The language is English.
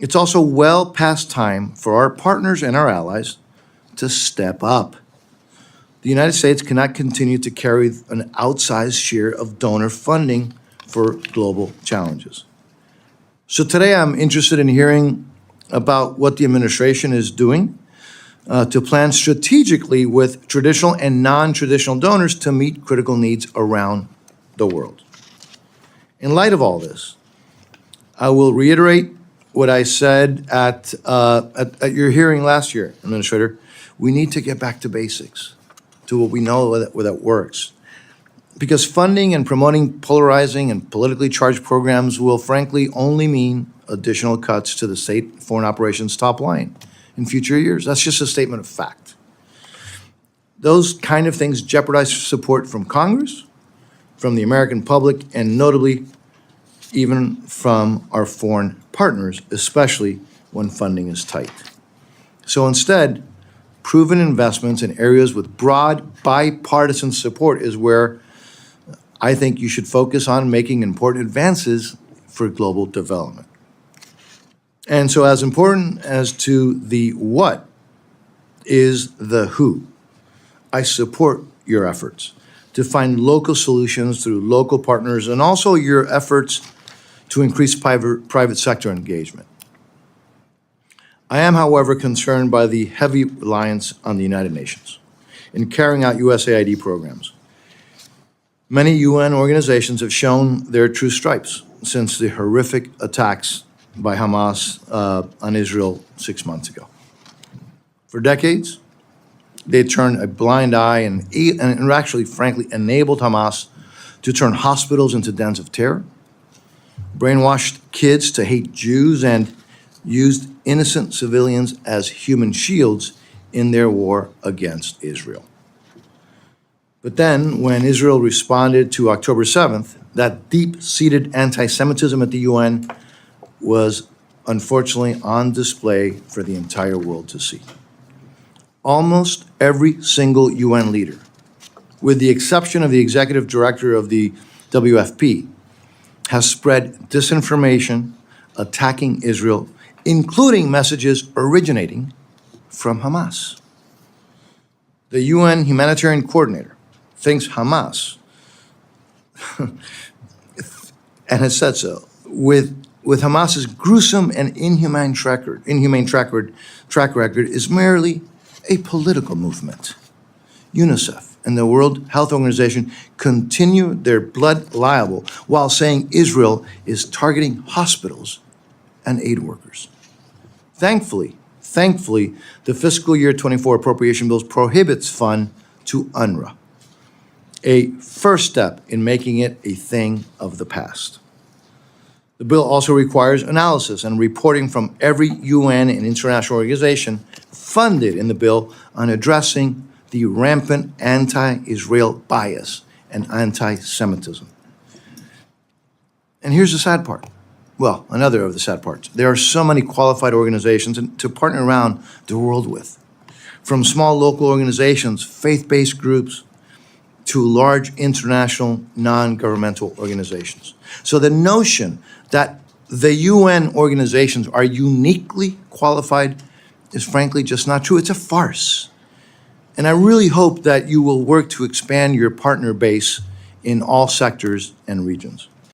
It's also well past time for our partners and our allies to step up. The United States cannot continue to carry an outsized share of donor funding for global challenges. So today I'm interested in hearing about what the administration is doing to plan strategically with traditional and non-traditional donors to meet critical needs around the world. In light of all this, I will reiterate what I said at your hearing last year, Administrator. We need to get back to basics, to what we know that works. Because funding and promoting polarizing and politically charged programs will frankly only mean additional cuts to the state foreign operations top line in future years. That's just a statement of fact. Those kind of things jeopardize support from Congress, from the American public, and notably even from our foreign partners, especially when funding is tight. So instead, proven investments in areas with broad bipartisan support is where I think you should focus on making important advances for global development. And so as important as to the what is the who. I support your efforts to find local solutions through local partners and also your efforts to increase private sector engagement. I am, however, concerned by the heavy reliance on the United Nations in carrying out USAID programs. Many UN organizations have shown their true stripes since the horrific attacks by Hamas on Israel 6 months ago. For decades, they turned a blind eye and actually, frankly, enabled Hamas to turn hospitals into dens of terror, brainwashed kids to hate Jews, and used innocent civilians as human shields in their war against Israel. But then, when Israel responded to October 7th, that deep-seated anti-Semitism at the UN was unfortunately on display for the entire world to see. Almost every single UN leader, with the exception of the executive director of the WFP, has spread disinformation attacking Israel, including messages originating from Hamas. The UN humanitarian coordinator thinks Hamas, and has said so, with Hamas's gruesome and inhumane track record is merely a political movement. UNICEF and the World Health Organization continue their blood libel while saying Israel is targeting hospitals and aid workers. Thankfully, the fiscal year 24 appropriation bills prohibits funds to UNRWA, a first step in making it a thing of the past. The bill also requires analysis and reporting from every UN and international organization funded in the bill on addressing the rampant anti-Israel bias and anti-Semitism. And here's the sad part. Well, another of the sad parts. There are so many qualified organizations to partner around the world with, from small local organizations, faith-based groups, to large international non-governmental organizations. So the notion that the UN organizations are uniquely qualified is frankly just not true. It's a farce. And I really hope that you will work to expand your partner base in all sectors and regions.